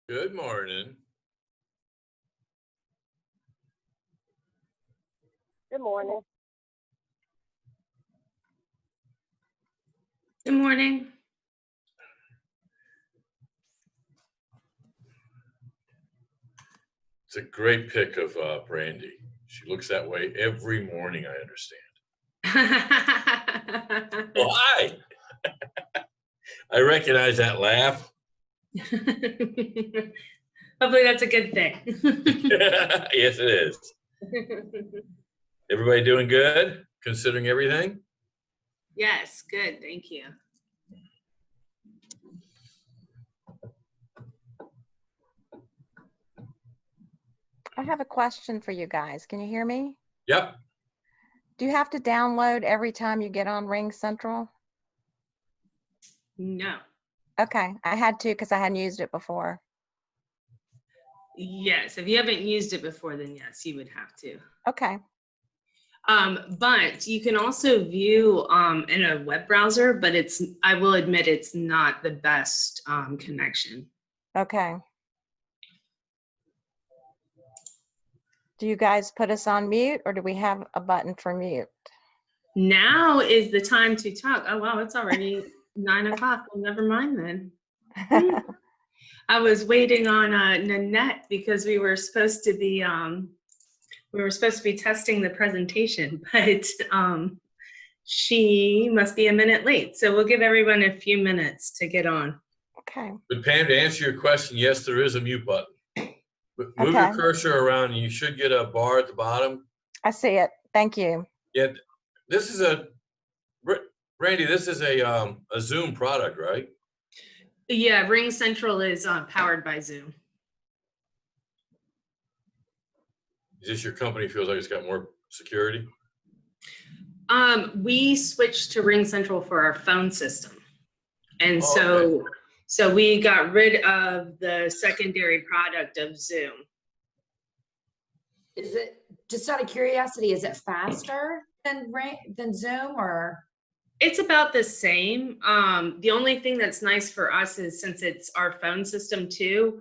Good morning. Good morning. Good morning. It's a great pic of Brandy. She looks that way every morning, I understand. Why? I recognize that laugh. Hopefully that's a good thing. Yes, it is. Everybody doing good, considering everything? Yes, good. Thank you. I have a question for you guys. Can you hear me? Yep. Do you have to download every time you get on Ring Central? No. Okay, I had to because I hadn't used it before. Yes, if you haven't used it before, then yes, you would have to. Okay. But you can also view in a web browser, but I will admit it's not the best connection. Okay. Do you guys put us on mute or do we have a button for mute? Now is the time to talk. Oh, wow, it's already 9 o'clock. Well, never mind then. I was waiting on Nanette because we were supposed to be testing the presentation, but she must be a minute late. So we'll give everyone a few minutes to get on. Okay. But Pam, to answer your question, yes, there is a mute button. But move your cursor around and you should get a bar at the bottom. I see it. Thank you. Yeah, this is Brandy, this is a Zoom product, right? Yeah, Ring Central is powered by Zoom. Is this your company feels like it's got more security? We switched to Ring Central for our phone system. And okay. So we got rid of the secondary product of Zoom. Is it, just out of curiosity, is it faster than Zoom or? It's about the same. The only thing that's nice for us is since it's our phone system too,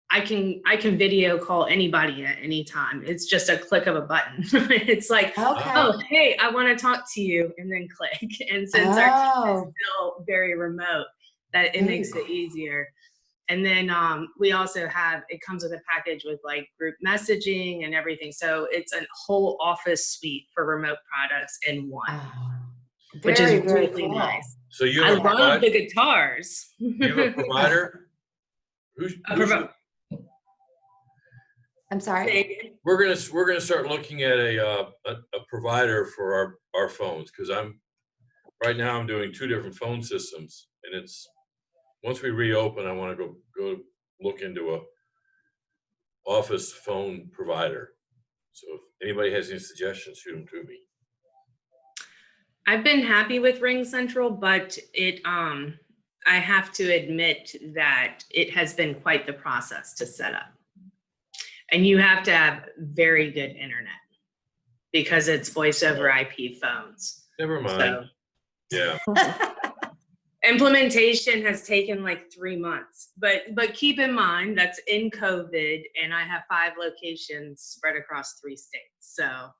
I can video call anybody at any time. It's just a click of a button. It's like, okay. Oh, hey, I want to talk to you, and then click. And since our team is still very remote, that it makes it easier. And then we also have, it comes with a package with like group messaging and everything. So it's a whole office suite for remote products in one, which is really cool. Nice. So you I love the guitars. You have a provider? I'm sorry. We're gonna start looking at a provider for our phones because right now I'm doing 2 different phone systems, and it's once we reopen I want to go look into a office phone provider. So if anybody has any suggestions, shoot them to me. I've been happy with Ring Central, but I have to admit that it has been quite the process to set up. And you have to have very good internet because it's voice over IP phones. Never mind. So, yeah. Implementation has taken like 3 months, but keep in mind that's in COVID, and I have 5 locations spread across 3 states. So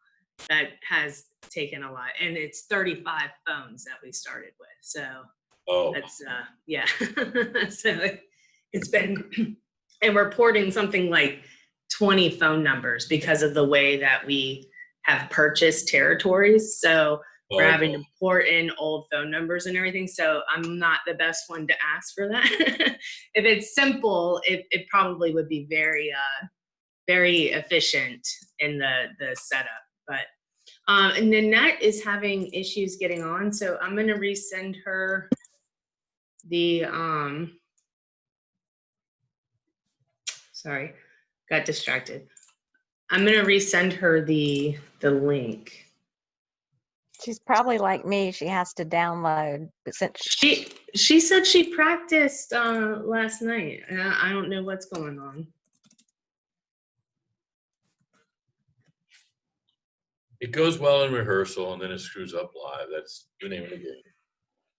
that has taken a lot, and it's 35 phones that we started with. So that's yeah. So it's been, and we're porting something like 20 phone numbers because of the way that we have purchased territories. So we're having to port in old phone numbers and everything. So I'm not the best one to ask for that. If it's simple, it probably would be very, very efficient in the setup. But Nanette is having issues getting on. So I'm going to resend her the, sorry, got distracted. I'm going to resend her the link. She's probably like me. She has to download. But since she said she practiced last night. I don't know what's going on. It goes well in rehearsal and then it screws up live. That's the name of the game.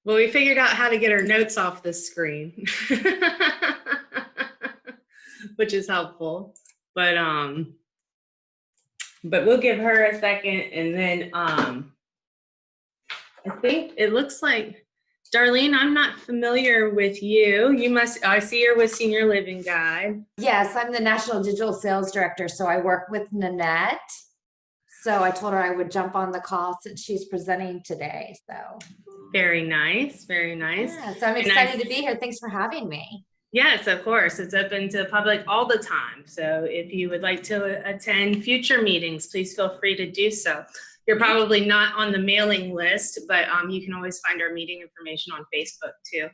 Well, we figured out how to get her notes off the screen. which is helpful. But we'll give her a second, and then I think it looks like, Darlene, I'm not familiar with you. You must, I see you're with Senior Living Guide. Yes, I'm the National Digital Sales Director, so I work with Nanette. So I told her I would jump on the call since she's presenting today, so. Very nice, very nice. Yeah, so I'm And excited to be here. Thanks for having me. Yes, of course. It's open to the public all the time. So if you would like to attend future meetings, please feel free to do so. You're probably not on the mailing list, but you can always find our meeting information on Facebook too.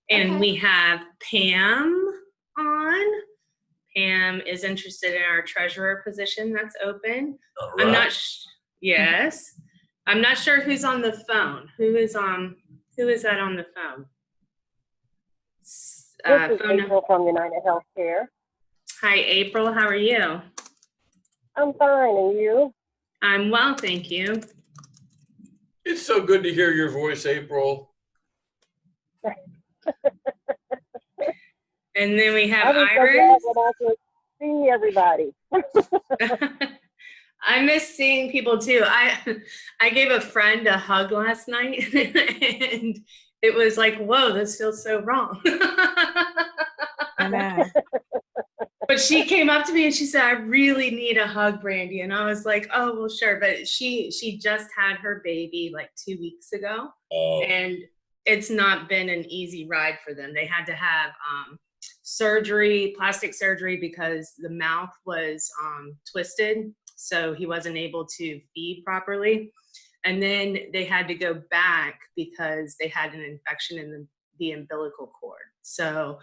And Okay. we have Pam on. Pam is interested in our treasurer position that's open. All I'm right. not, yes. I'm not sure who's on the phone. Who is that on the phone? This is Phone April from United Healthcare. Hi, April. How are you? I'm fine, and you? I'm well, thank you. It's so good to hear your voice, April. And then we have I was so Iris. glad that I could see everybody. I miss seeing people too. I gave a friend a hug last night and it was like, whoa, this feels so wrong. I know. But she came up to me and she said, I really need a hug, Brandy. And I was like, oh, well, sure. But she just had her baby like 2 weeks ago. Oh, And it's not been an easy ride for them. They had to have surgery, plastic surgery, because the mouth was twisted. So he wasn't able to feed properly. And then they had to go back because they had an infection in the umbilical cord. So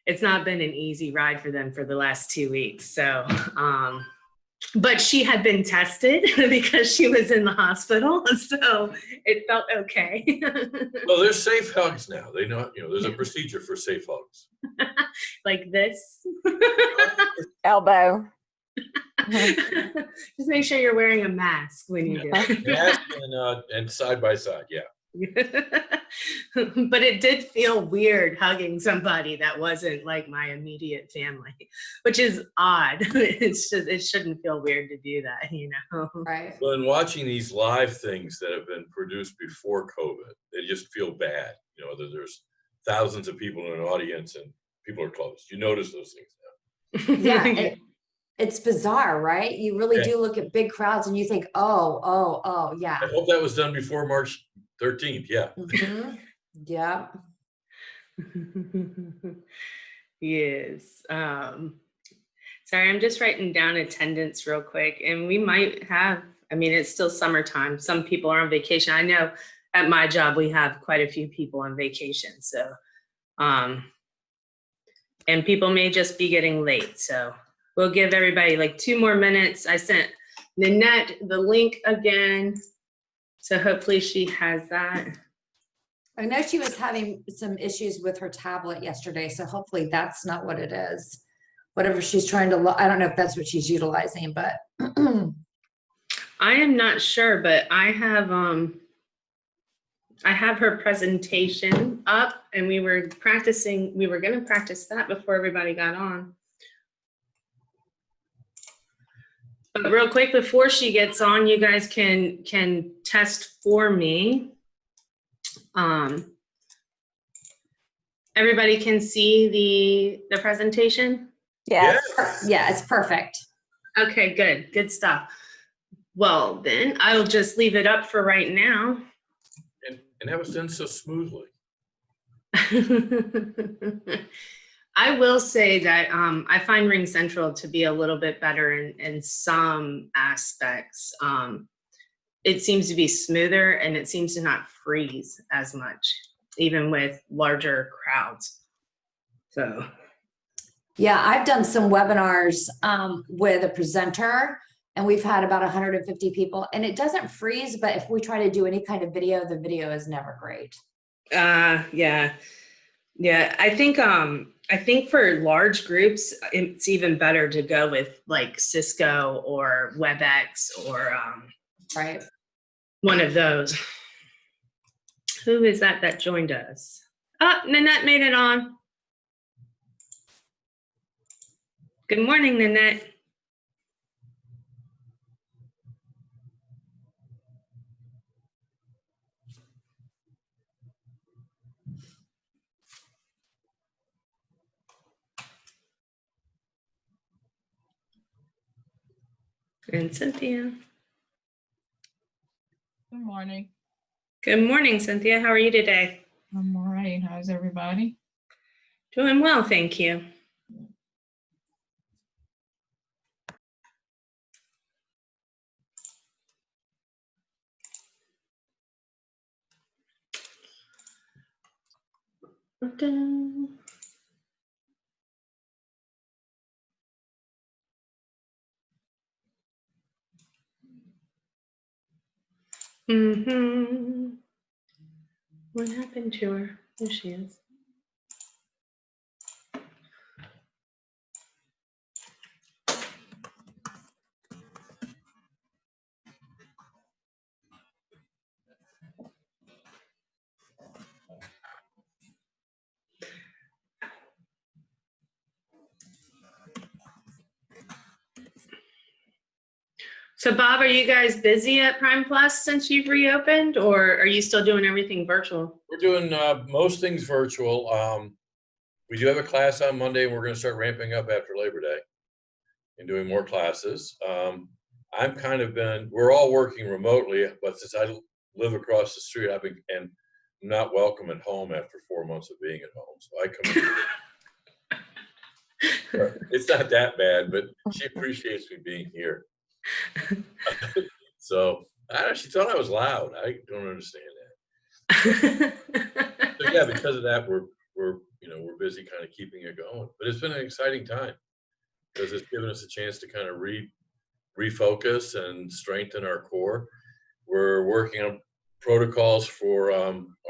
it's not been an easy ride for them for the last 2 weeks. So, but she had been tested because she was in the hospital. So it felt okay. well, there's safe hugs now. They know, there's a procedure for safe hugs. Like this. Elbow. Just make sure you're wearing a mask when you do it. Mask and side by side, yeah. But it did feel weird hugging somebody that wasn't like my immediate family, which is odd. It's just, it shouldn't feel weird to do that, Right. Well, in watching these live things that have been produced before COVID, they just feel bad. That there's thousands of people in an audience and people are close. You notice those things now. Yeah, it's bizarre, right? You really Yeah. do look at big crowds and you think, oh, yeah. I hope that was done before March 13th. Yeah. Mhm. Yeah. Yes. Sorry, I'm just writing down attendance real quick. And we might have, it's still summertime. Some people are on vacation. I know at my job, we have quite a few people on vacation. So, and people may just be getting late. So we'll give everybody like 2 more minutes. I sent Nanette the link again. So hopefully she has that. I know she was having some issues with her tablet yesterday, so hopefully that's not what it is. Whatever she's trying to look, I don't know if that's what she's utilizing, but I am not sure, but I have her presentation up and we were going to practice that before everybody got on. But real quick, before she gets on, you guys can test for me. Everybody can see the presentation? Yes. yeah, it's perfect. Okay, good stuff. Well, then I'll just leave it up for right now. And that was done so smoothly. I will say that I find Ring Central to be a little bit better in some aspects. It seems to be smoother and it seems to not freeze as much, even with larger crowds. So. Yeah, I've done some webinars with a presenter and we've had about 150 people and it doesn't freeze, but if we try to do any kind of video, the video is never great. Yeah. I think for large groups, it's even better to go with like Cisco or WebEx or Right. one of those. Who is that joined us? Oh, Nanette made it on. Good morning, Nanette. And Cynthia. Good morning. Good morning, Cynthia. How are you today? I'm all right. How's everybody? Doing well, thank you. Mm-hmm. What happened to her? There she is. So Bob, are you guys busy at Prime Plus since you've reopened, or are you still doing everything virtual? We're doing most things virtual. We do have a class on Monday, and we're going to start ramping up after Labor Day and doing more classes. I'm kind of we're all working remotely, but since I live across the street, and I'm not welcome at home after 4 months of being at home. So I come in. It's not that bad, but she appreciates me being here. So she thought I was loud. I don't understand that. So yeah, because of that, we're busy kind of keeping it going. But it's been an exciting time because it's given us a chance to kind of refocus and strengthen our core. We're working on protocols for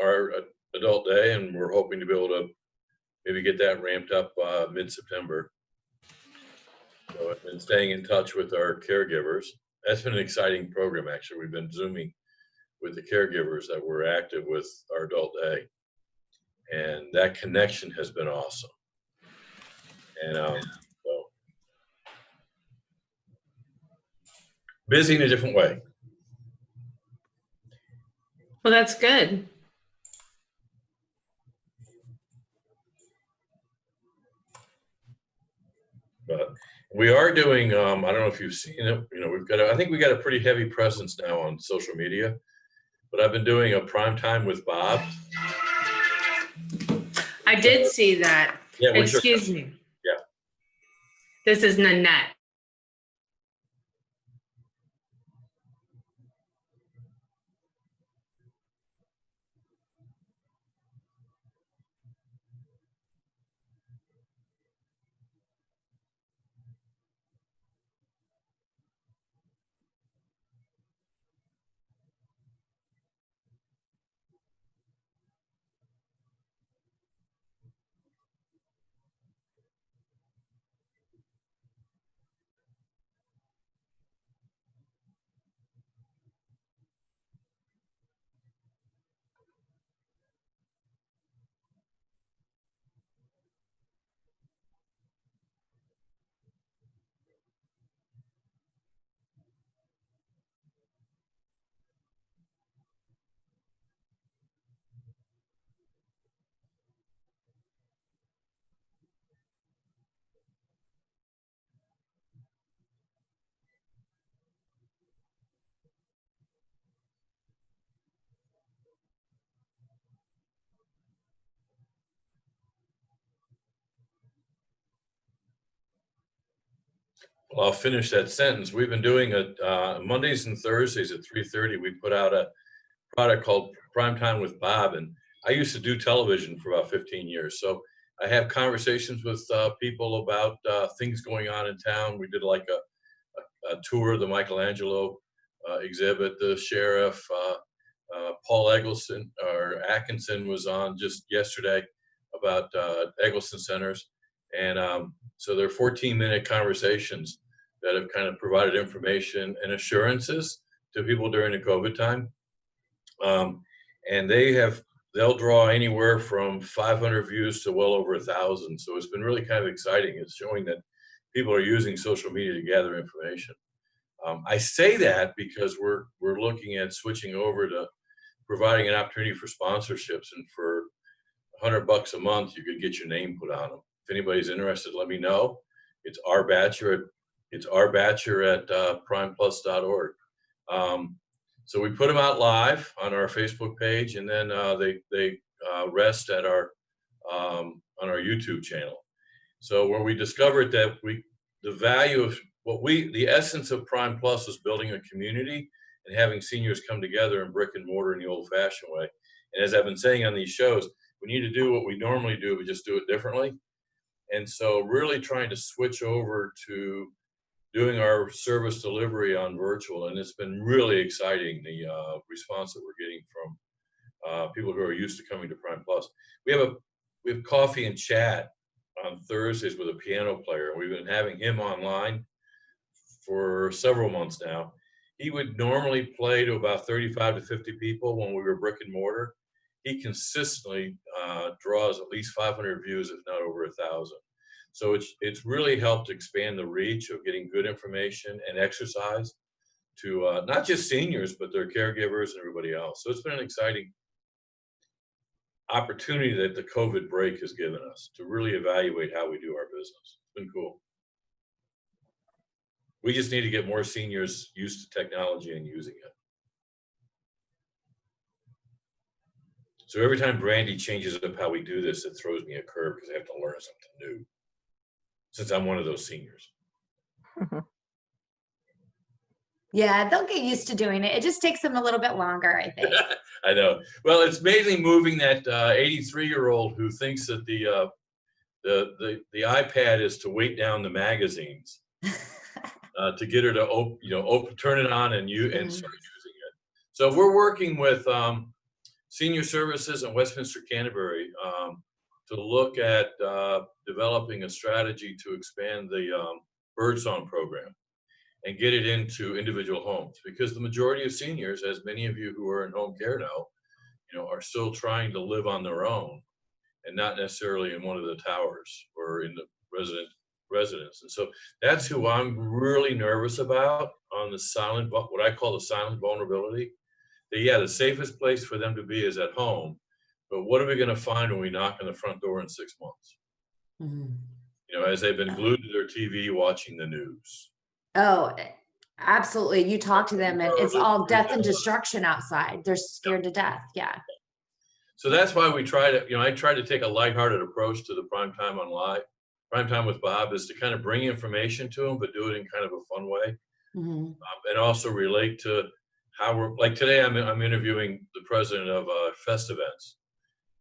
our adult day, and we're hoping to be able to maybe get that ramped up mid-September. So I've been staying in touch with our caregivers. That's been an exciting program, actually. We've been Zooming with the caregivers that were active with our adult day. And that connection has been awesome. And so busy in a different way. Well, that's good. But we are doing, I don't know if you've seen it, I think we got a pretty heavy presence now on social media, but I've been doing a prime time with Bob. I did see that. Yeah, Excuse me. Yeah. This is Nanette. Well, I'll finish that sentence. We've been doing it Mondays and Thursdays at 3:30. We put out a product called Prime Time with Bob, and I used to do television for about 15 years. So I have conversations with people about things going on in town. We did like a tour of the Michelangelo exhibit. The sheriff, Paul Eggleston or Atkinson, was on just yesterday about Eggleston Centers. And so there are 14-minute conversations that have kind of provided information and assurances to people during the COVID time. And they'll draw anywhere from 500 views to well over 1,000. So it's been really kind of exciting. It's showing that people are using social media to gather information. I say that because we're looking at switching over to providing an opportunity for sponsorships, and for $100 a month, you could get your name put on them. If anybody's interested, let me know. It's rbatcher at primeplus.org. So we put them out live on our Facebook page, and then they rest at our on our YouTube channel. So where we discovered that the value of the essence of Prime Plus is building a community and having seniors come together in brick and mortar in the old fashioned way. And as I've been saying on these shows, we need to do what we normally do, we just do it differently. And so really trying to switch over to doing our service delivery on virtual, and it's been really exciting, the response that we're getting from people who are used to coming to Prime Plus. We have coffee and chat on Thursdays with a piano player. We've been having him online for several months now. He would normally play to about 35 to 50 people when we were brick and mortar. He consistently draws at least 500 views, if not over 1,000. So it's really helped expand the reach of getting good information and exercise to not just seniors, but their caregivers and everybody else. So it's been an exciting opportunity that the COVID break has given us to really evaluate how we do our business. It's been cool. We just need to get more seniors used to technology and using it. So every time Brandy changes up how we do this, it throws me a curve because I have to learn something new, since I'm one of those seniors. Yeah, they'll get used to doing it. It just takes them a little bit longer, I think. I know. Well, it's mainly moving that 83-year-old who thinks that the iPad is to weight down the magazines to get her to turn it on and start using it. So we're working with Senior Services in Westminster Canterbury to look at developing a strategy to expand the Birdsong program and get it into individual homes, because the majority of seniors, as many of you who are in home care now, are still trying to live on their own and not necessarily in one of the towers or in the residence. And so that's who I'm really nervous about on the what I call the silent vulnerability. The safest place for them to be is at home, but what are we going to find when we knock on the front door in 6 months? Mm-hmm. As they've been glued to their TV watching the news. Oh, absolutely. You talk to them and it's all death and destruction outside. They're scared to death. Yeah. So that's why we try to, I try to take a lighthearted approach to the Primetime on Live. Primetime with Bob is to kind of bring information to them, but do it in kind of a fun way. Mm-hmm. And also relate to how we're, like today I'm interviewing the president of Fest Events.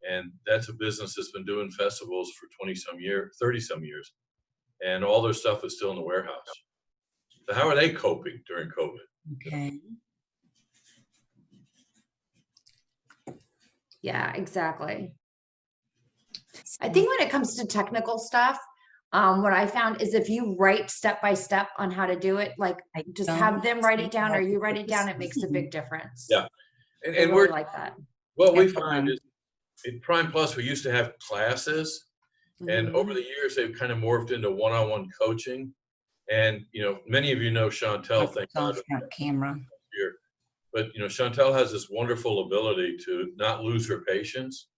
And that's a business that's been doing festivals for 30 some years. And all their stuff is still in the warehouse. So how are they coping during COVID? Okay. Yeah, exactly. I think when it comes to technical stuff, what I found is if you write step by step on how to do it, like just have them write it down or you write it down, it makes a big difference. Yeah. And really we're like that. What we find is in Prime Plus, we used to have classes, and Mm-hmm. over the years, they've kind of morphed into one-on-one coaching. And, many of you know Chantel, thank God, camera. here. But, Chantel has this wonderful ability to not lose her patience.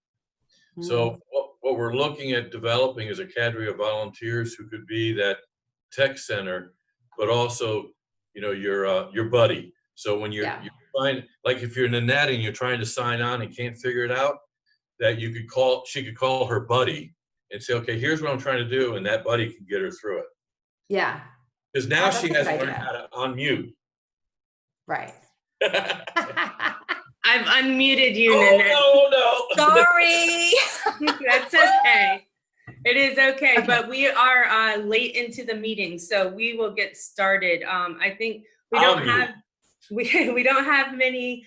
Mm-hmm. So what we're looking at developing is a cadre of volunteers who could be that tech center, but also, your buddy. So when you're trying, like if you're Nanette and you're trying to sign on and can't figure it out, that she could call her buddy and say, okay, here's what I'm trying to do. And that buddy can get her through it. Yeah. Because now that's she a good has learned idea. how to unmute. Right. I've unmuted you, Nanette. Oh, no. Sorry. That's okay. It is okay, but we are late into the meeting, so we will get started. I think we don't have many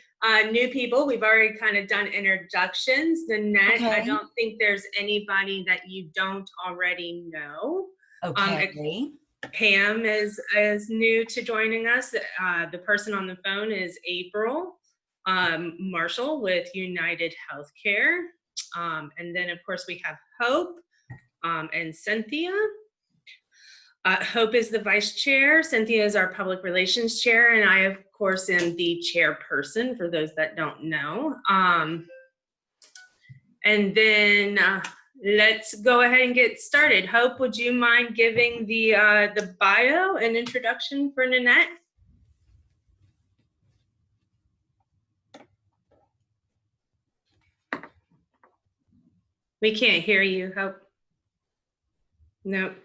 new people. We've already kind of done introductions. Nanette, I Okay. don't think there's anybody that you don't already know. Okay. Pam is new to joining us. The person on the phone is April Marshall with United Healthcare. And then, of course, we have Hope and Cynthia. Hope is the vice chair. Cynthia is our public relations chair. And I, of course, am the chairperson for those that don't know. And then let's go ahead and get started. Hope, would you mind giving the bio and introduction for Nanette? We can't hear you, Hope. Nope.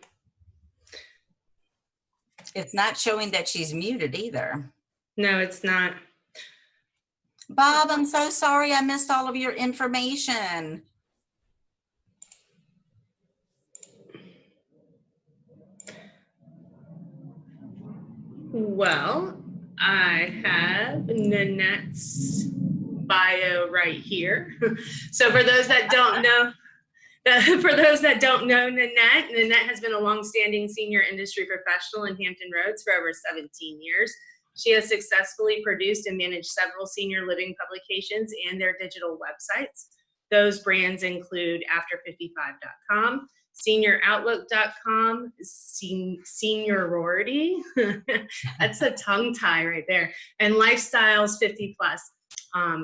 It's not showing that she's muted either. No, it's not. Bob, I'm so sorry I missed all of your information. Well, I have Nanette's bio right here. So for those that don't know, Nanette has been a longstanding senior industry professional in Hampton Roads for over 17 years. She has successfully produced and managed several senior living publications and their digital websites. Those brands include after55.com, senioroutloook.com, seniorority, that's a tongue tie right there, and Lifestyles 50 Plus.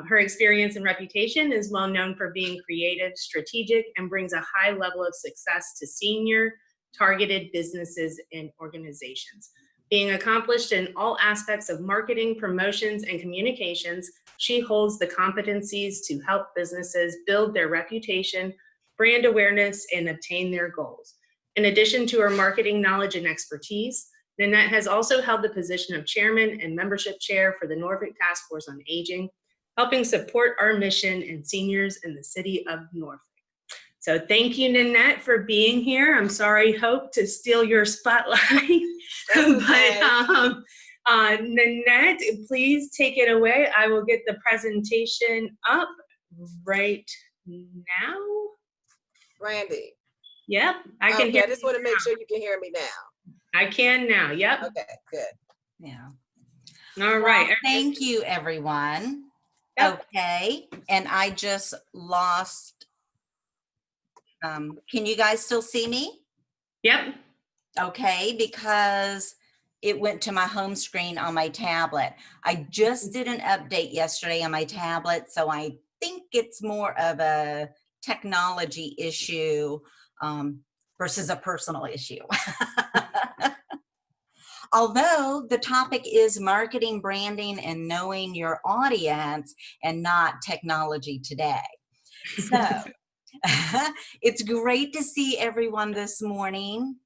Her experience and reputation is well known for being creative, strategic, and brings a high level of success to senior targeted businesses and organizations. Being accomplished in all aspects of marketing, promotions, and communications, she holds the competencies to help businesses build their reputation, brand awareness, and obtain their goals. In addition to her marketing knowledge and expertise, Nanette has also held the position of chairman and membership chair for the Norfolk Task Force on Aging, helping support our mission and seniors in the city of Norfolk. So thank you, Nanette, for being here. I'm sorry, Hope, to steal your spotlight. Okay. But Nanette, please take it away. I will get the presentation up right now. Randy. Yep, I can hear I just want to make sure you can hear me now. I can now, yep. Okay, good. Yeah. All right. Well, thank you, everyone. Yep. Okay, and I just lost. Can you guys still see me? Yep. Okay, because it went to my home screen on my tablet. I just did an update yesterday on my tablet, so I think it's more of a technology issue versus a personal issue. Although the topic is marketing, branding, and knowing your audience and not technology today. So it's great to see everyone this morning.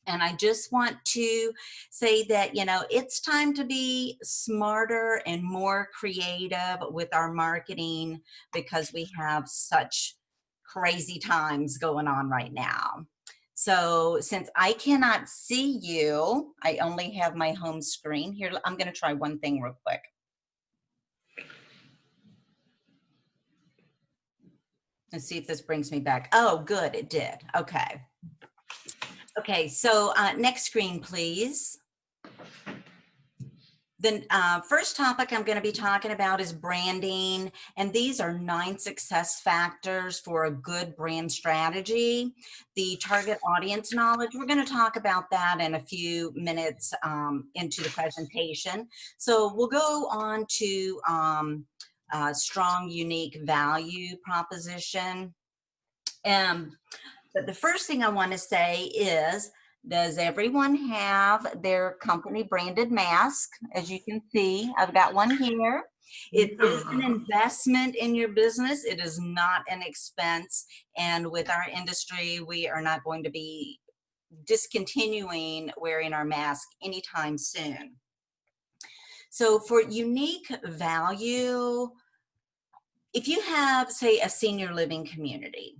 And I just want to say that, you know, it's time to be smarter and more creative with our marketing because we have such crazy times going on right now. So since I cannot see you, I only have my home screen here. I'm going to try one thing real quick. Let's see if this brings me back. Oh, good, it did. Okay. Okay, so next screen, please. The first topic I'm going to be talking about is branding, and these are 9 success factors for a good brand strategy. The target audience knowledge, we're going to talk about that in a few minutes into the presentation. So we'll go on to strong, unique value proposition. But the first thing I want to say is, does everyone have their company branded mask? As you can see, I've got one here. It is an investment in your business. It is not an expense. And with our industry, we are not going to be discontinuing wearing our mask anytime soon. So for unique value, if you have, say, a senior living community,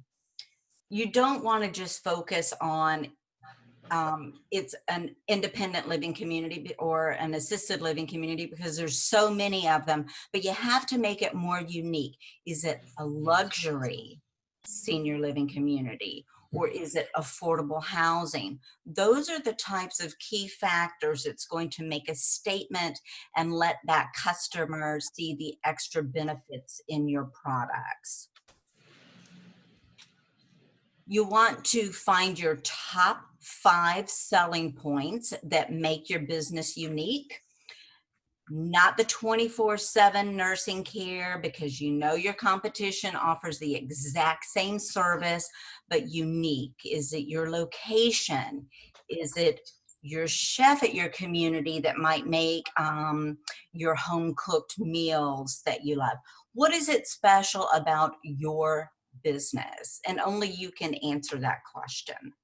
you don't want to just focus on it's an independent living community or an assisted living community because there's so many of them, but you have to make it more unique. Is it a luxury senior living community or is it affordable housing? Those are the types of key factors that's going to make a statement and let that customer see the extra benefits in your products. You want to find your top 5 selling points that make your business unique. Not the 24/7 nursing care, because you know your competition offers the exact same service, but unique. Is it your location? Is it your chef at your community that might make your home cooked meals that you love? What is it special about your business? And only you can answer that question.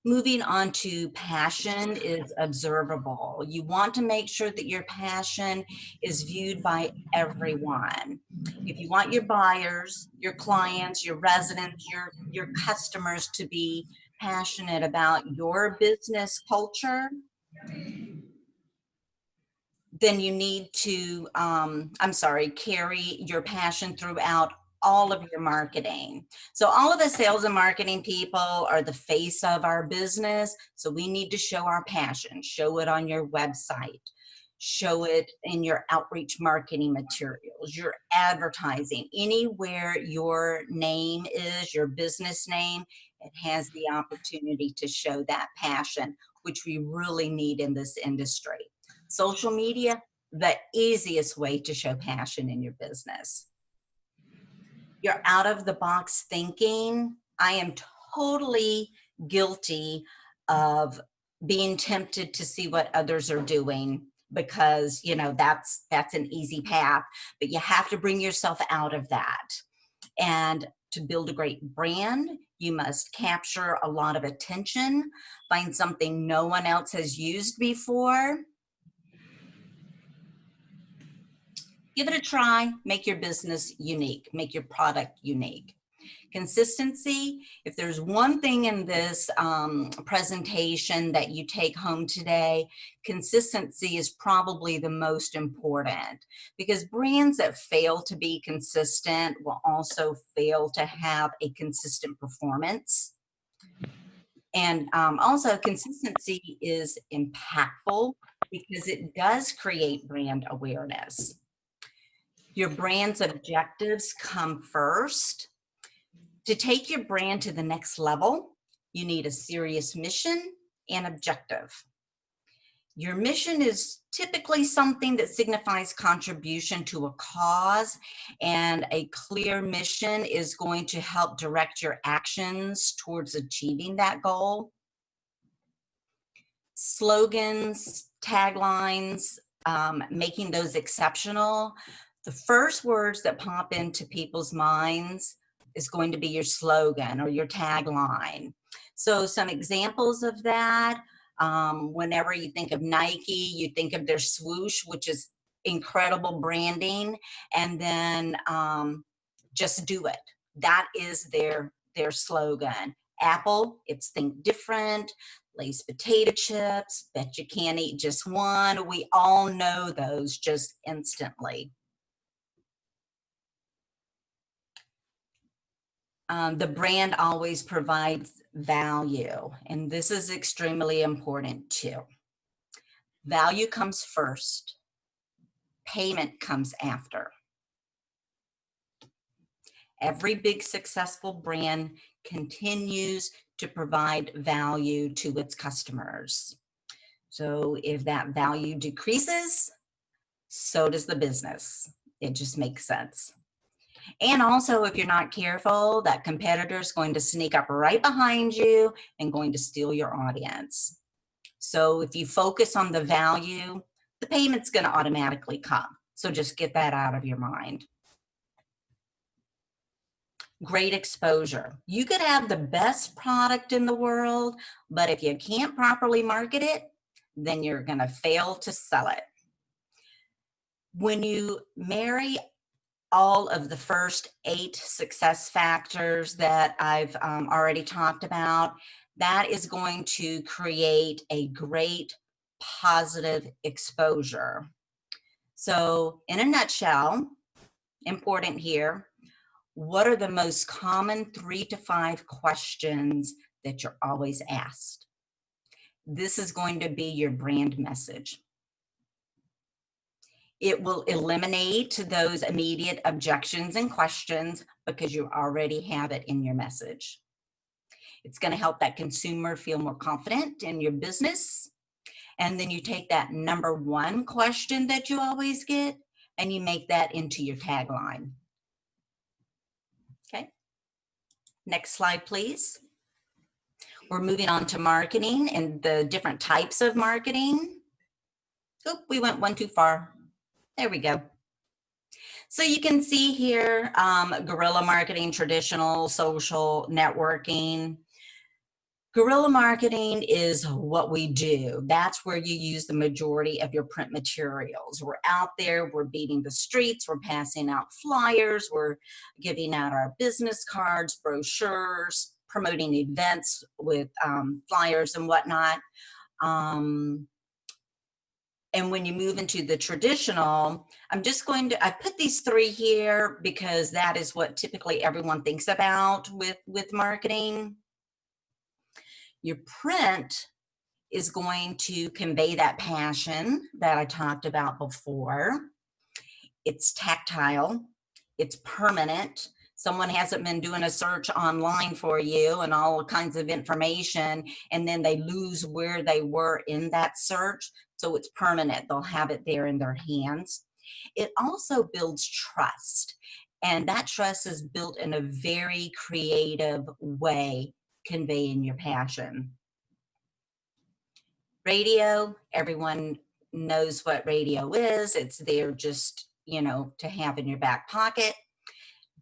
Moving on to passion is observable. You want to make sure that your passion is viewed by everyone. If you want your buyers, your clients, your residents, your customers to be passionate about your business culture, then you need to, carry your passion throughout all of your marketing. So all of the sales and marketing people are the face of our business. So we need to show our passion, show it on your website, show it in your outreach marketing materials, your advertising, anywhere your name is, your business name, it has the opportunity to show that passion, which we really need in this industry. Social media, the easiest way to show passion in your business. Your out of the box thinking. I am totally guilty of being tempted to see what others are doing, because that's an easy path, but you have to bring yourself out of that. And to build a great brand, you must capture a lot of attention, find something no one else has used before. Give it a try, make your business unique, make your product unique. Consistency, if there's one thing in this presentation that you take home today, consistency is probably the most important, because brands that fail to be consistent will also fail to have a consistent performance. And also consistency is impactful because it does create brand awareness. Your brand's objectives come first. To take your brand to the next level, you need a serious mission and objective. Your mission is typically something that signifies contribution to a cause, and a clear mission is going to help direct your actions towards achieving that goal. Slogans, taglines, making those exceptional. The first words that pop into people's minds is going to be your slogan or your tagline. So some examples of that, whenever you think of Nike, you think of their swoosh, which is incredible branding, and then just do it. That is their slogan. Apple, it's think different. Lay's potato chips, bet you can't eat just one. We all know those just instantly. The brand always provides value, and this is extremely important too. Value comes first, payment comes after. Every big successful brand continues to provide value to its customers. So if that value decreases, so does the business. It just makes sense. And also, if you're not careful, that competitor is going to sneak up right behind you and going to steal your audience. So if you focus on the value, the payment's going to automatically come. So just get that out of your mind. Great exposure. You could have the best product in the world, but if you can't properly market it, then you're going to fail to sell it. When you marry all of the first 8 success factors that I've already talked about, that is going to create a great positive exposure. So in a nutshell, important here, what are the most common 3 to 5 questions that you're always asked? This is going to be your brand message. It will eliminate those immediate objections and questions because you already have it in your message. It's going to help that consumer feel more confident in your business. And then you take that number one question that you always get and you make that into your tagline. Okay. Next slide, please. We're moving on to marketing and the different types of marketing. Oop, we went one too far. There we go. So you can see here, guerrilla marketing, traditional, social, networking. Guerrilla marketing is what we do. That's where you use the majority of your print materials. We're out there, we're beating the streets, we're passing out flyers, we're giving out our business cards, brochures, promoting events with flyers and whatnot. And when you move into the traditional, I put these three here because that is what typically everyone thinks about with marketing. Your print is going to convey that passion that I talked about before. It's tactile, it's permanent. Someone hasn't been doing a search online for you and all kinds of information, and then they lose where they were in that search. So it's permanent. They'll have it there in their hands. It also builds trust, and that trust is built in a very creative way, conveying your passion. Radio, everyone knows what radio is. It's there just, to have in your back pocket.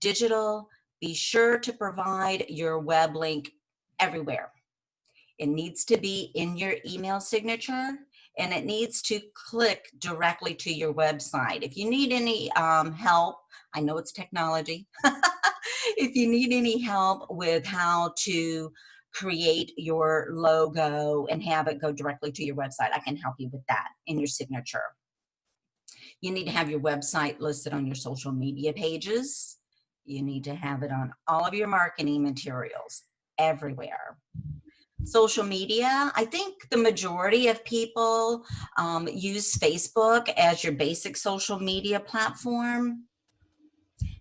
Digital, be sure to provide your web link everywhere. It needs to be in your email signature, and it needs to click directly to your website. If you need any help, I know it's technology. If you need any help with how to create your logo and have it go directly to your website, I can help you with that in your signature. You need to have your website listed on your social media pages. You need to have it on all of your marketing materials everywhere. Social media, I think the majority of people use Facebook as your basic social media platform.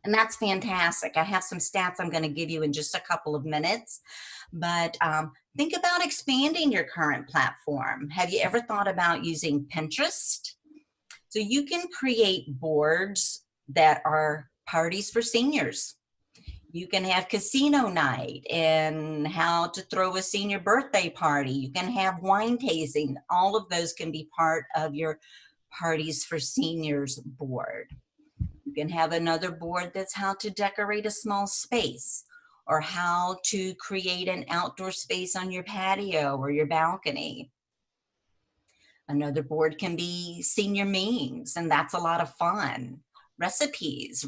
And that's fantastic. I have some stats I'm going to give you in just a couple of minutes. But think about expanding your current platform. Have you ever thought about using Pinterest? So you can create boards that are parties for seniors. You can have casino night and how to throw a senior birthday party. You can have wine tasting. All of those can be part of your parties for seniors board. You can have another board that's how to decorate a small space, or how to create an outdoor space on your patio or your balcony. Another board can be senior memes, and that's a lot of fun. Recipes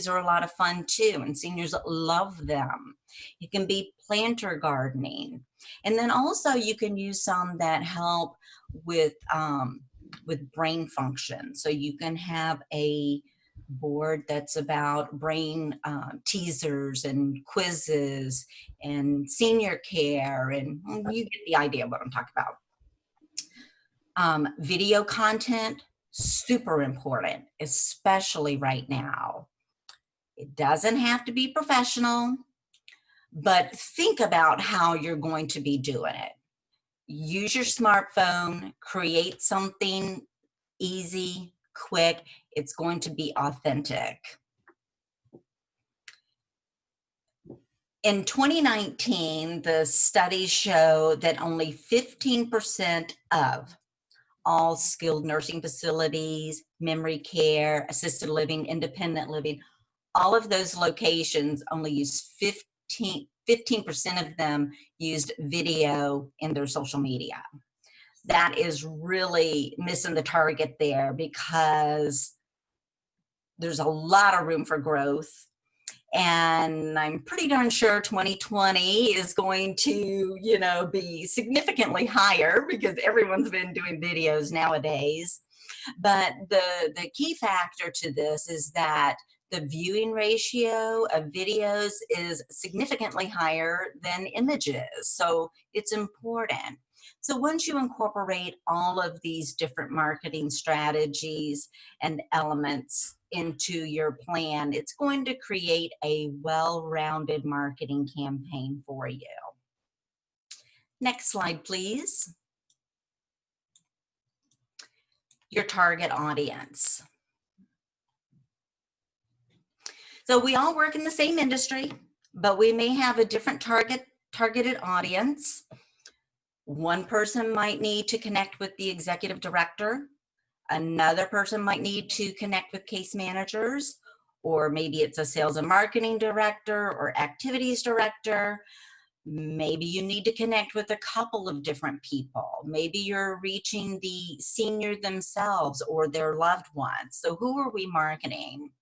are a lot of fun too, and seniors love them. It can be planter gardening. And then also you can use some that help with brain function. So you can have a board that's about brain teasers and quizzes and senior care, and you get the idea of what I'm talking about. Video content, super important, especially right now. It doesn't have to be professional, but think about how you're going to be doing it. Use your smartphone, create something easy, quick. It's going to be authentic. In 2019, the studies show that only 15% of all skilled nursing facilities, memory care, assisted living, independent living, all of those locations only use 15% of them used video in their social media. That is really missing the target there, because there's a lot of room for growth. And I'm pretty darn sure 2020 is going to, be significantly higher, because everyone's been doing videos nowadays. But the key factor to this is that the viewing ratio of videos is significantly higher than images. So it's important. So once you incorporate all of these different marketing strategies and elements into your plan, it's going to create a well-rounded marketing campaign for you. Next slide, please. Your target audience. So we all work in the same industry, but we may have a different targeted audience. One person might need to connect with the executive director. Another person might need to connect with case managers, or maybe it's a sales and marketing director or activities director. Maybe you need to connect with a couple of different people. Maybe you're reaching the senior themselves or their loved ones. So who are we marketing?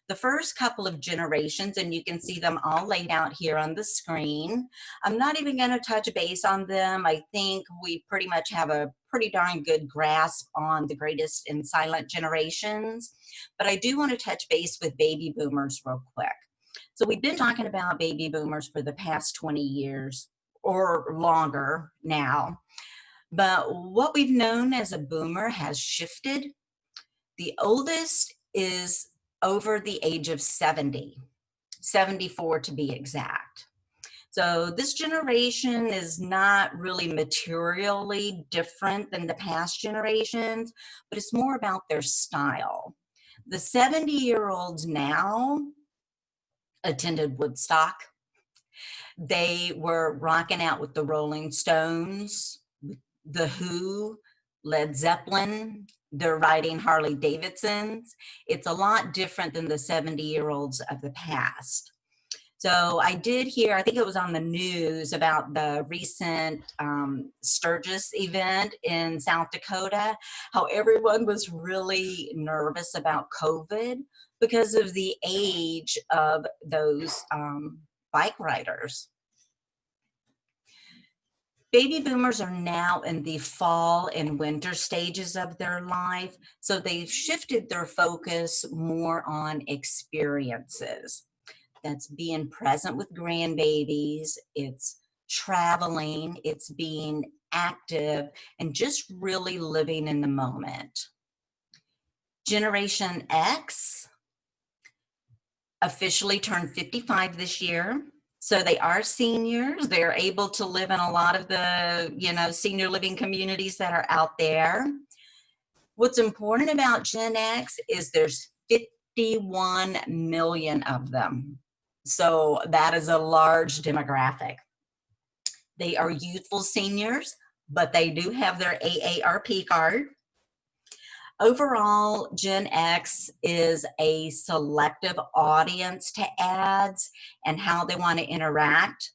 The first couple of generations, and you can see them all laid out here on the screen. I'm not even going to touch base on them. I think we pretty much have a pretty darn good grasp on the greatest and silent generations, but I do want to touch base with baby boomers real quick. So we've been talking about baby boomers for the past 20 years or longer now, but what we've known as a boomer has shifted. The oldest is over the age of 70, 74 to be exact. So this generation is not really materially different than the past generations, but it's more about their style. The 70-year-olds now attended Woodstock. They were rocking out with the Rolling Stones, The Who, Led Zeppelin. They're riding Harley Davidsons. It's a lot different than the 70-year-olds of the past. So I did hear, I think it was on the news, about the recent Sturgis event in South Dakota, how everyone was really nervous about COVID because of the age of those bike riders. Baby boomers are now in the fall and winter stages of their life, so they've shifted their focus more on experiences. That's being present with grandbabies, it's traveling, it's being active, and just really living in the moment. Generation X officially turned 55 this year. So they are seniors. They're able to live in a lot of the, senior living communities that are out there. What's important about Gen X is there's 51 million of them. So that is a large demographic. They are youthful seniors, but they do have their AARP card. Overall, Gen X is a selective audience to ads and how they want to interact.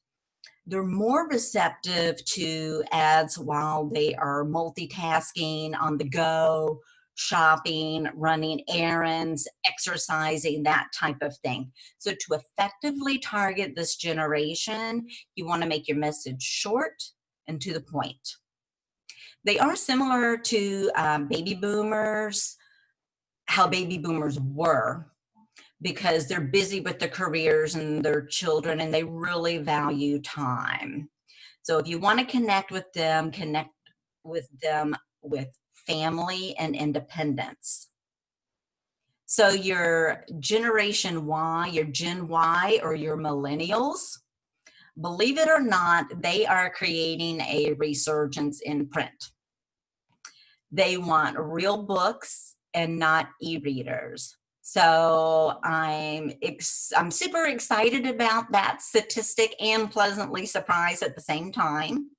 They're more receptive to ads while they are multitasking, on the go, shopping, running errands, exercising, that type of thing. So to effectively target this generation, you want to make your message short and to the point. They are similar to baby boomers, how baby boomers were, because they're busy with their careers and their children, and they really value time. So if you want to connect with them with family and independence. So your Generation Y, your Gen Y, or your millennials, believe it or not, they are creating a resurgence in print. They want real books and not e-readers. So I'm super excited about that statistic and pleasantly surprised at the same time.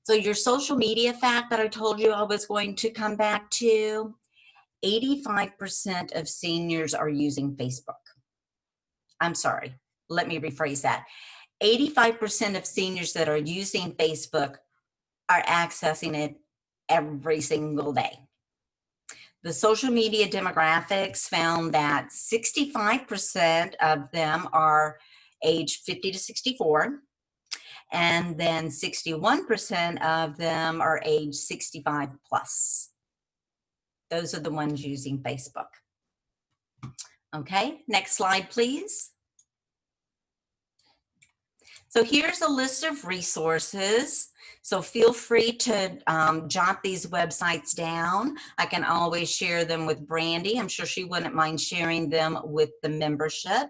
So your social media fact that I told you I was going to come back to, 85% of seniors are using Facebook. I'm sorry, let me rephrase that. 85% of seniors that are using Facebook are accessing it every single day. The social media demographics found that 65% of them are age 50 to 64, and then 61% of them are age 65 plus. Those are the ones using Facebook. Okay, next slide, please. So here's a list of resources. So feel free to jot these websites down. I can always share them with Brandy. I'm sure she wouldn't mind sharing them with the membership.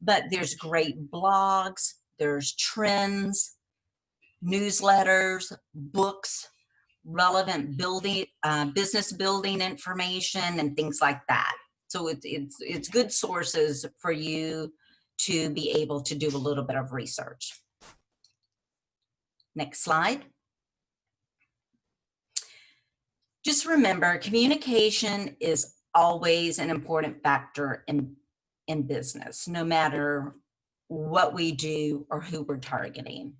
But there's great blogs, there's trends, newsletters, books, relevant business building information, and things like that. So it's good sources for you to be able to do a little bit of research. Next slide. Just remember, communication is always an important factor in business, no matter what we do or who we're targeting.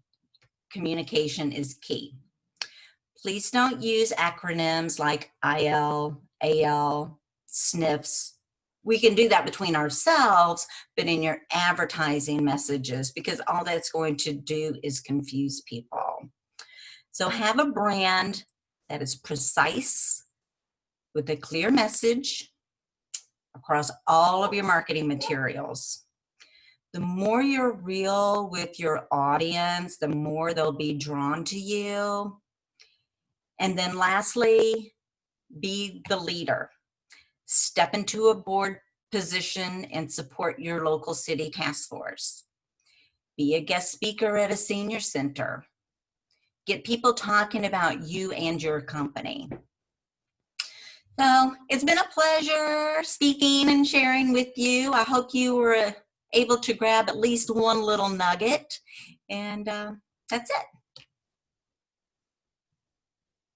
Communication is key. Please don't use acronyms like IL, AL, SNFs. We can do that between ourselves, but in your advertising messages, because all that's going to do is confuse people. So have a brand that is precise with a clear message across all of your marketing materials. The more you're real with your audience, the more they'll be drawn to you. And then lastly, be the leader. Step into a board position and support your local city task force. Be a guest speaker at a senior center. Get people talking about you and your company. So it's been a pleasure speaking and sharing with you. I hope you were able to grab at least one little nugget, and that's it.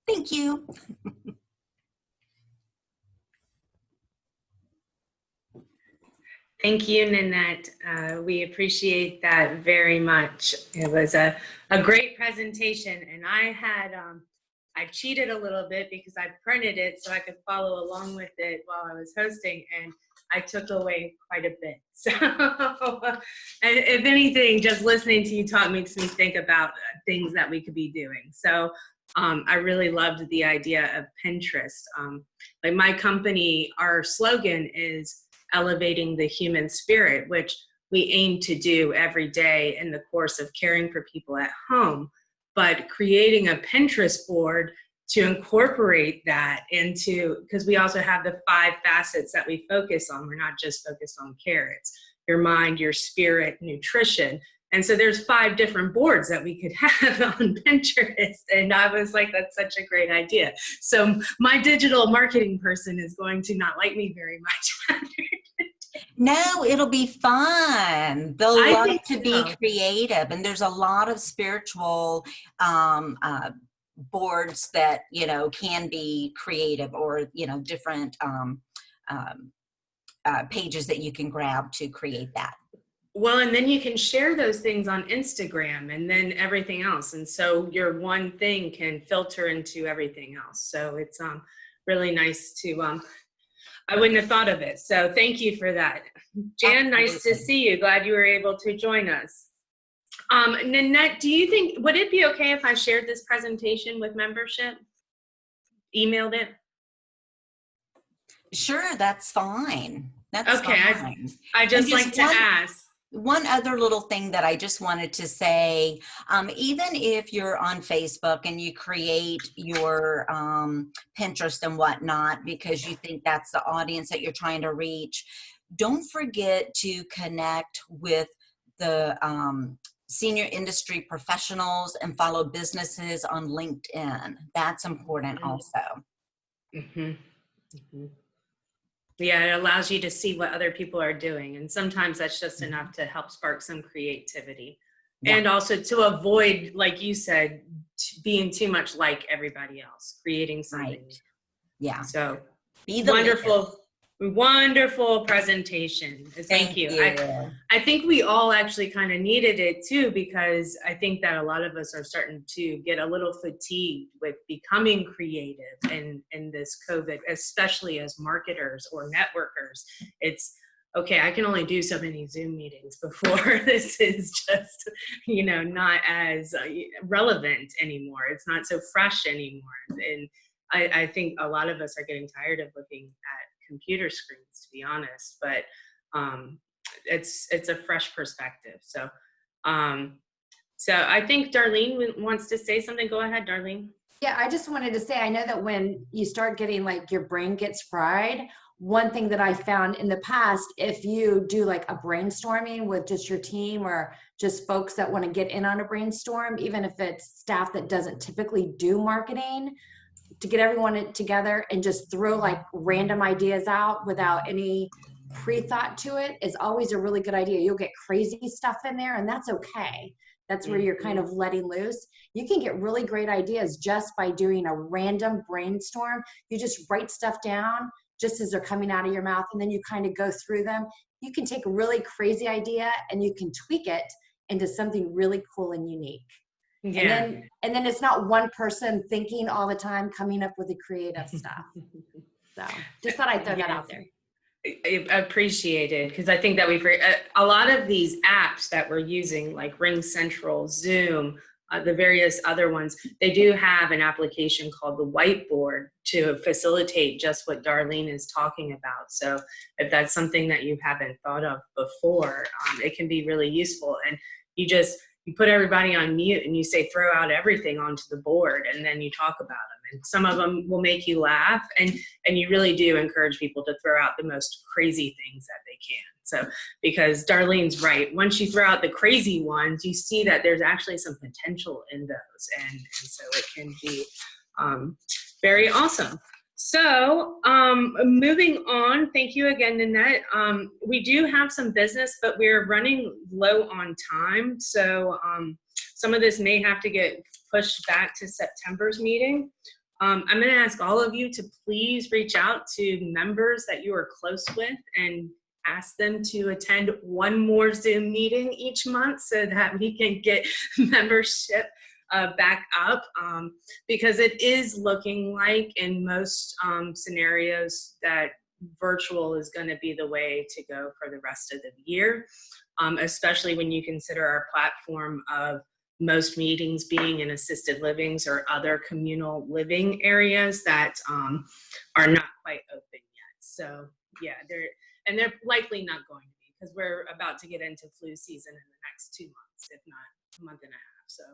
Thank you. Thank you, Nanette. We appreciate that very much. It was a great presentation, and I cheated a little bit because I printed it so I could follow along with it while I was hosting, and I took away quite a bit. So if anything, just listening to you talk makes me think about things that we could be doing. So I really loved the idea of Pinterest. Like my company, our slogan is elevating the human spirit, which we aim to do every day in the course of caring for people at home. But creating a Pinterest board to incorporate that into, because we also have the 5 facets that we focus on. We're not just focused on care. It's your mind, your spirit, nutrition. And so there's 5 different boards that we could have on Pinterest. And I was like, that's such a great idea. So my digital marketing person is going to not like me very much. No, it'll be fun. They'll love to be so. creative, and there's a lot of spiritual boards that, you know, can be creative, or, you know, different pages that you can grab to create that. Well, and then you can share those things on Instagram and then everything else. And so your one thing can filter into everything else. So it's really nice to, I wouldn't have thought of it. So thank you for that. Jan, nice to see you. Glad you were able to join us. Nanette, do you think, would it be okay if I shared this presentation with membership? Emailed it? Sure, that's fine. That's okay. fine. I just like to ask. One other little thing that I just wanted to say, even if you're on Facebook and you create your Pinterest and whatnot because you think that's the audience that you're trying to reach, don't forget to connect with the senior industry professionals and follow businesses on LinkedIn. That's important also. Mm-hmm. Mm-hmm. Yeah, it allows you to see what other people are doing. And sometimes that's just enough to help spark some creativity. Yeah. And also to avoid, like you said, being too much like everybody else, creating something. Right. Yeah. So be the wonderful presentation. Thank you. I think we all actually kind of needed it too, because I think that a lot of us are starting to get a little fatigued with becoming creative in this COVID, especially as marketers or networkers. It's okay, I can only do so many Zoom meetings before this is just, you know, not as relevant anymore. It's not so fresh anymore. And I think a lot of us are getting tired of looking at computer screens, to be honest, but it's a fresh perspective. So I think Darlene wants to say something. Go ahead, Darlene. Yeah, I just wanted to say, I know that when you start getting like your brain gets fried, one thing that I found in the past, if you do like a brainstorming with just your team or just folks that want to get in on a brainstorm, even if it's staff that doesn't typically do marketing, to get everyone together and just throw like random ideas out without any pre-thought to it is always a really good idea. You'll get crazy stuff in there, and that's okay. That's where you're kind of letting loose. You can get really great ideas just by doing a random brainstorm. You just write stuff down just as they're coming out of your mouth, and then you kind of go through them. You can take a really crazy idea and you can tweak it into something really cool and unique. Yeah. And then it's not one person thinking all the time, coming up with the creative stuff. So just thought I'd throw that out there. Appreciated, because I think that a lot of these apps that we're using, like Ring Central, Zoom, the various other ones, they do have an application called the Whiteboard to facilitate just what Darlene is talking about. So if that's something that you haven't thought of before, it can be really useful. And you put everybody on mute and you say, throw out everything onto the board, and then you talk about them. And some of them will make you laugh, and you really do encourage people to throw out the most crazy things that they can. So, because Darlene's right, once you throw out the crazy ones, you see that there's actually some potential in those. And so it can be very awesome. So moving on, thank you again, Nanette. We do have some business, but we're running low on time. So some of this may have to get pushed back to September's meeting. I'm going to ask all of you to please reach out to members that you are close with and ask them to attend one more Zoom meeting each month so that we can get membership back up, because it is looking like in most scenarios that virtual is going to be the way to go for the rest of the year, especially when you consider our platform of most meetings being in assisted livings or other communal living areas that are not quite open yet. So yeah, they're likely not going to be, because we're about to get into flu season in the next 2 months, if not a month and a half. So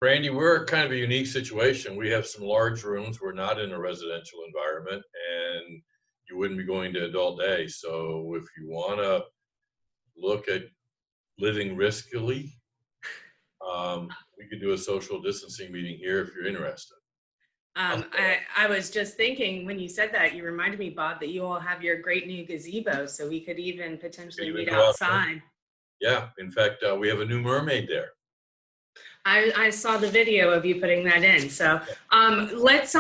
Randy, we're kind of a unique situation. We have some large rooms. We're not in a residential environment, and you wouldn't be going to adult day. So if you want to look at living riskily, we could do a social distancing meeting here if you're interested. I was just thinking when you said that, you reminded me, Bob, that you all have your great new gazebo, so we could even potentially meet outside. Yeah, in fact, we have a new mermaid there. I saw the video of you putting that in. So let's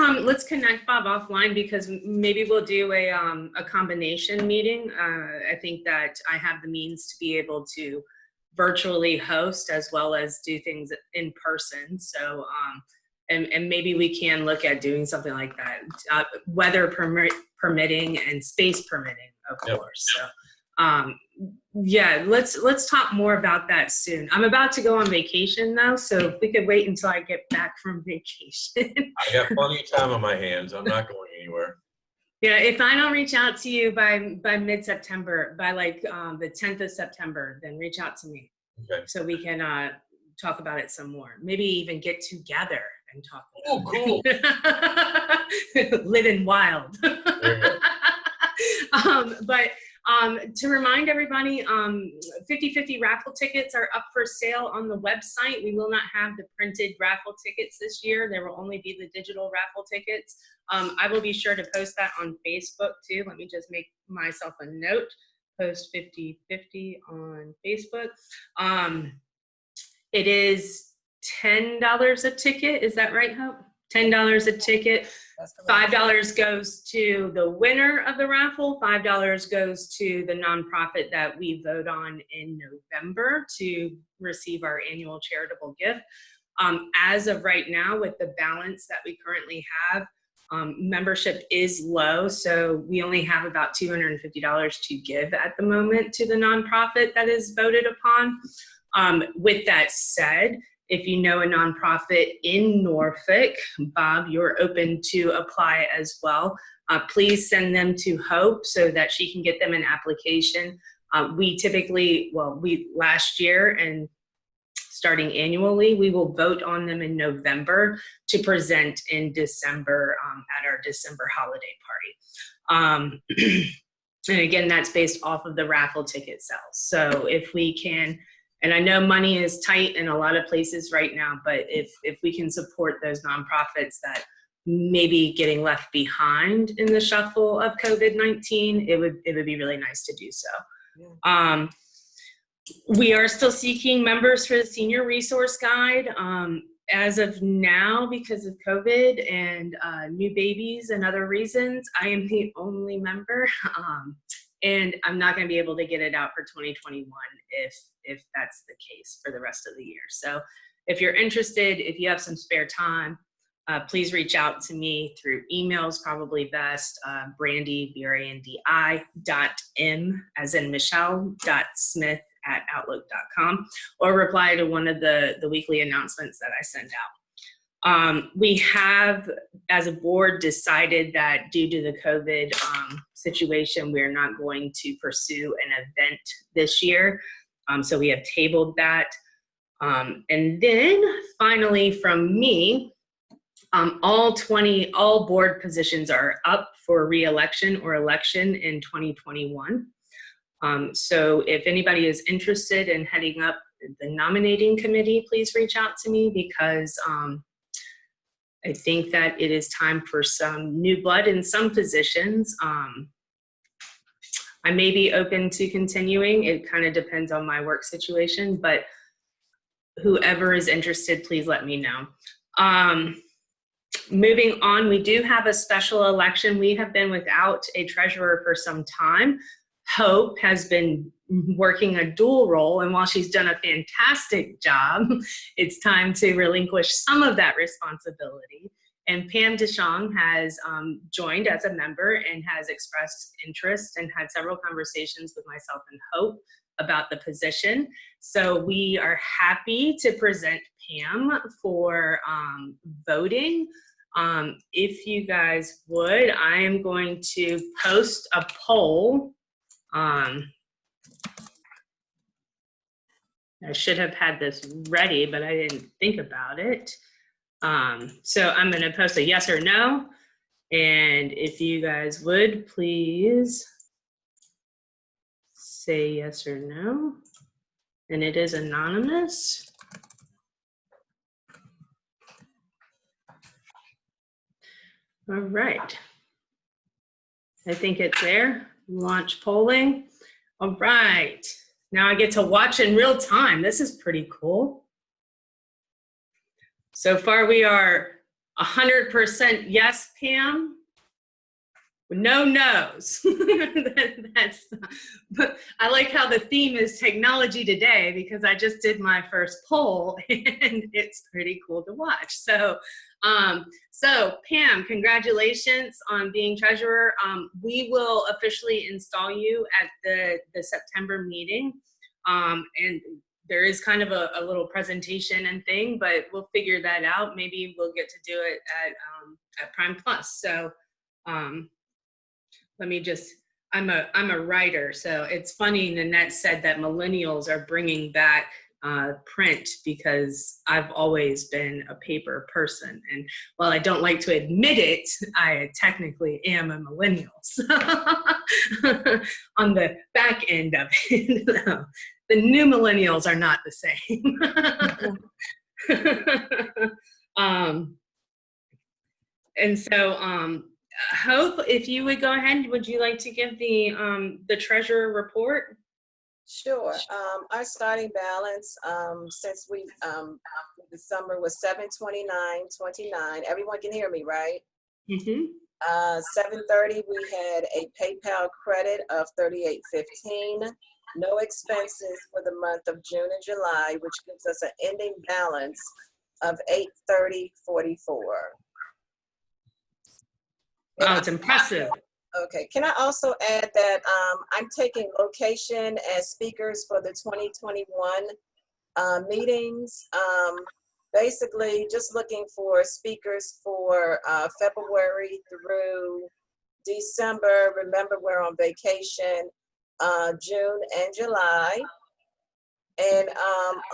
connect, Bob, offline, because maybe we'll do a combination meeting. I think that I have the means to be able to virtually host as well as do things in person. So and maybe we can look at doing something like that, weather permitting and space permitting, of course. So yeah, let's talk more about that soon. I'm about to go on vacation though, so if we could wait until I get back from vacation. I got plenty of time on my hands. I'm not going anywhere. Yeah, if I don't reach out to you by mid-September, by like the 10th of September, then reach out to me. Okay. So we can talk about it some more. Maybe even get together and talk. Oh, cool. Living wild. But to remind everybody, 50/50 raffle tickets are up for sale on the website. We will not have the printed raffle tickets this year. There will only be the digital raffle tickets. I will be sure to post that on Facebook too. Let me just make myself a note. Post 50/50 on Facebook. It is $10 a ticket. Is that right, Hope? $10 a ticket. $5 goes to the winner of the raffle. $5 goes to the nonprofit that we vote on in November to receive our annual charitable gift. As of right now, with the balance that we currently have, membership is low, so we only have about $250 to give at the moment to the nonprofit that is voted upon. With that said, if you know a nonprofit in Norfolk, Bob, you're open to apply as well. Please send them to Hope so that she can get them an application. We typically, last year and starting annually. We will vote on them in November to present in December at our December holiday party. And again, that's based off of the raffle ticket sales. So if we can, and I know money is tight in a lot of places right now, but if we can support those nonprofits that may be getting left behind in the shuffle of COVID-19, it would be really nice to do so. Yeah. We are still seeking members for the Senior Resource Guide. As of now, because of COVID and new babies and other reasons, I am the only member, and I'm not going to be able to get it out for 2021 if that's the case for the rest of the year. So if you're interested, if you have some spare time, please reach out to me through emails, probably best, Brandy, BRANDI.M, as in Michelle, .smith@outlook.com, or reply to one of the weekly announcements that I send out. We have, as a board, decided that due to the COVID situation, we're not going to pursue an event this year. So we have tabled that. And then finally from me, all board positions are up for re-election or election in 2021. So if anybody is interested in heading up the nominating committee, please reach out to me, because I think that it is time for some new blood in some positions. I may be open to continuing. It kind of depends on my work situation, but whoever is interested, please let me know. Moving on, we do have a special election. We have been without a treasurer for some time. Hope has been working a dual role, and while she's done a fantastic job, it's time to relinquish some of that responsibility. And Pam DeShong has joined as a member and has expressed interest and had several conversations with myself and Hope about the position. So we are happy to present Pam for voting. If you guys would, I am going to post a poll. I should have had this ready, but I didn't think about it. So I'm going to post a yes or no. And if you guys would please say yes or no. And it is anonymous. All right. I think it's there. Launch polling. All right. Now I get to watch in real time. This is pretty cool. So far we are 100% yes, Pam. No no's. But I like how the theme is technology today, because I just did my first poll and it's pretty cool to watch. So Pam, congratulations on being treasurer. We will officially install you at the September meeting. And there is kind of a little presentation and thing, but we'll figure that out. Maybe we'll get to do it at Prime Plus. So let me just, I'm a writer, so it's funny Nanette said that millennials are bringing back print, because I've always been a paper person. And while I don't like to admit it, I technically am a millennial. So on the back end of it, the new millennials are not the same. And so, Hope, if you would go ahead, would you like to give the treasurer report? Sure. Our starting balance since we December was $729.29. Everyone can hear me, right? Mm-hmm. 7:30 we had a PayPal credit of $38.15. No expenses for the month of June and July, which gives us an ending balance of $830.44. Oh, it's impressive. Okay, can I also add that I'm taking location as speakers for the 2021 meetings. Basically, just looking for speakers for February through December. Remember, we're on vacation, June and July. And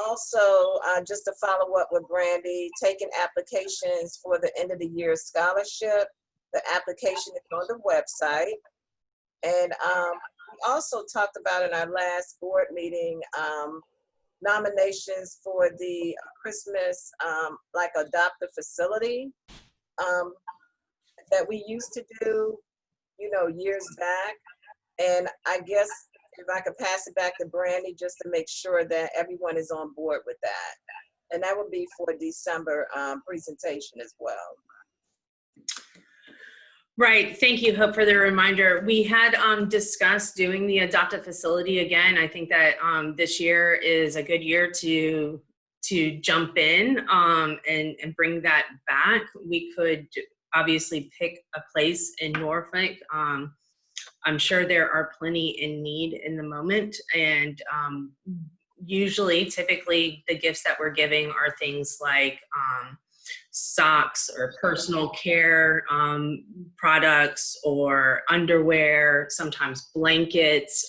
also, just to follow up with Brandy, taking applications for the end of the year scholarship. The application is on the website. And we also talked about in our last board meeting, nominations for the Christmas, like adoptive facility that we used to do, you know, years back. And I guess if I could pass it back to Brandy just to make sure that everyone is on board with that. And that would be for December presentation as well. Right. Thank you, Hope, for the reminder. We had discussed doing the adoptive facility again. I think that this year is a good year to jump in and bring that back. We could obviously pick a place in Norfolk. I'm sure there are plenty in need in the moment. And usually, typically, the gifts that we're giving are things like socks or personal care products or underwear, sometimes blankets.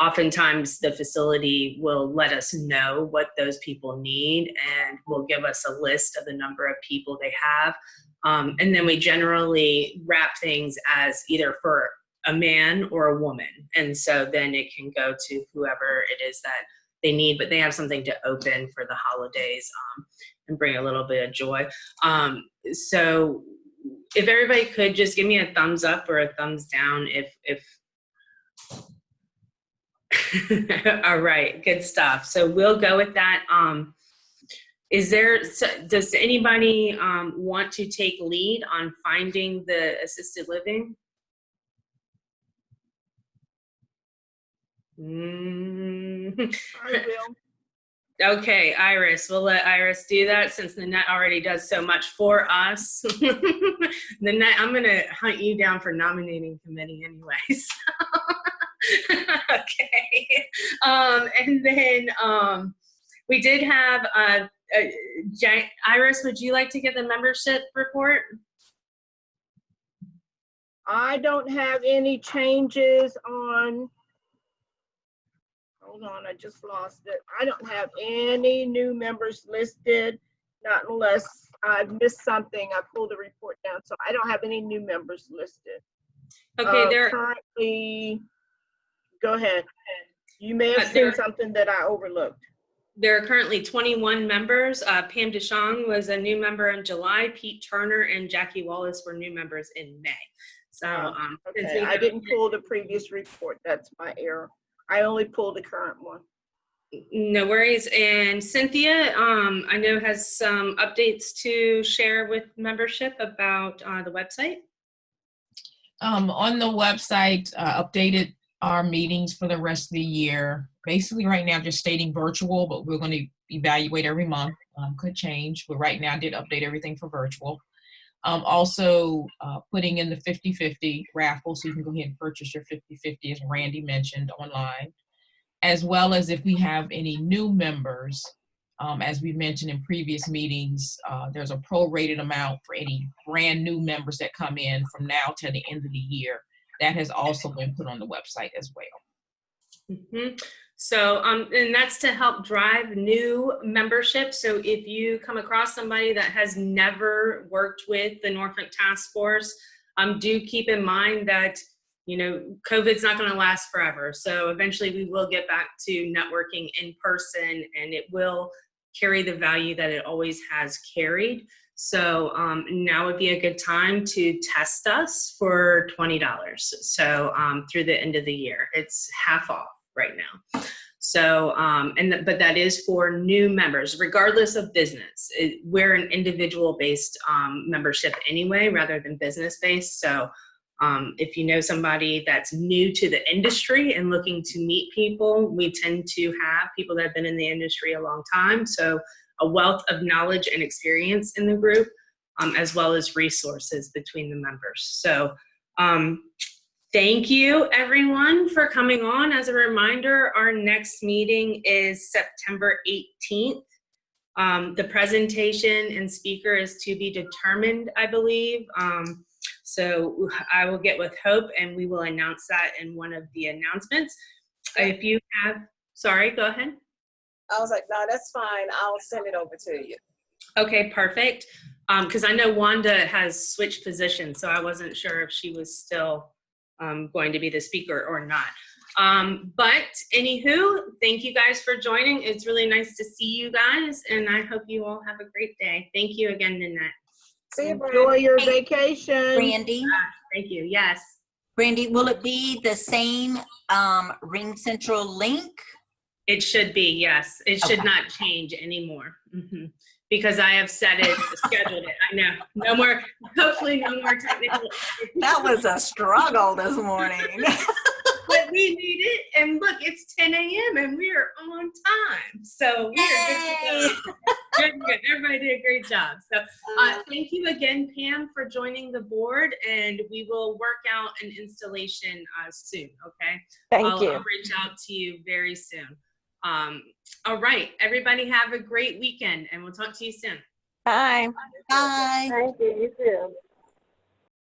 Oftentimes the facility will let us know what those people need and will give us a list of the number of people they have. And then we generally wrap things as either for a man or a woman. And so then it can go to whoever it is that they need, but they have something to open for the holidays and bring a little bit of joy. So if everybody could just give me a thumbs up or a thumbs down if all right, good stuff. So we'll go with that. Does anybody want to take lead on finding the assisted living? I will. Okay, Iris, we'll let Iris do that since Nanette already does so much for us. Nanette, I'm gonna hunt you down for nominating committee anyways. Okay, and then we did have Iris, would you like to give the membership report? I don't have any changes on, hold on, I just lost it. I don't have any new members listed, not unless I've missed something. I pulled the report down, so I don't have any new members listed. Okay, there currently, go ahead. You may have seen something that I overlooked. There are currently 21 members. Pam DeShong was a new member in July. Pete Turner and Jackie Wallace were new members in May. So okay, I didn't pull the previous report. That's my error. I only pulled the current one. No worries. And Cynthia, I know has some updates to share with membership about the website. On the website, updated our meetings for the rest of the year. Basically right now just stating virtual, but we're going to evaluate every month. Could change, but right now I did update everything for virtual. Also putting in the 50/50 raffle, so you can go ahead and purchase your 50/50 as Randy mentioned online, as well as if we have any new members, as we mentioned in previous meetings, there's a prorated amount for any brand new members that come in from now to the end of the year. That has also been put on the website as well. Mm-hmm. So, and that's to help drive new membership. So if you come across somebody that has never worked with the Norfolk Task Force, do keep in mind that, you know, COVID's not going to last forever. So eventually we will get back to networking in person, and it will carry the value that it always has carried. So now would be a good time to test us for $20. So through the end of the year, it's half off right now. So, but that is for new members, regardless of business. We're an individual-based membership anyway, rather than business-based. So if you know somebody that's new to the industry and looking to meet people, we tend to have people that have been in the industry a long time. So a wealth of knowledge and experience in the group, as well as resources between the members. So thank you everyone for coming on. As a reminder, our next meeting is September 18th. The presentation and speaker is to be determined, I believe. So I will get with Hope and we will announce that in one of the announcements. If you have, sorry, go ahead. I was like, no, that's fine. I'll send it over to you. Okay, perfect. Because I know Wanda has switched positions, so I wasn't sure if she was still going to be the speaker or not. But anywho, thank you guys for joining. It's really nice to see you guys, and I hope you all have a great day. Thank you again, Nanette. See you, Enjoy Brandy. your vacation. Brandy, Thank you. Yes. Brandy, will it be the same Ring Central link? It should be, yes. It should Okay. not change anymore. Because I have set it, scheduled it. I know. No more, hopefully no more technical. That was a struggle this morning. But we need it. And look, it's 10 a.m. and we are on time. So we are good to go. Good. Everybody did a great job. So thank you again, Pam, for joining the board. And we will work out an installation soon, okay? Thank you. I'll reach out to you very soon. All right, everybody have a great weekend and we'll talk to you soon. Bye. Bye. Thank you. You too.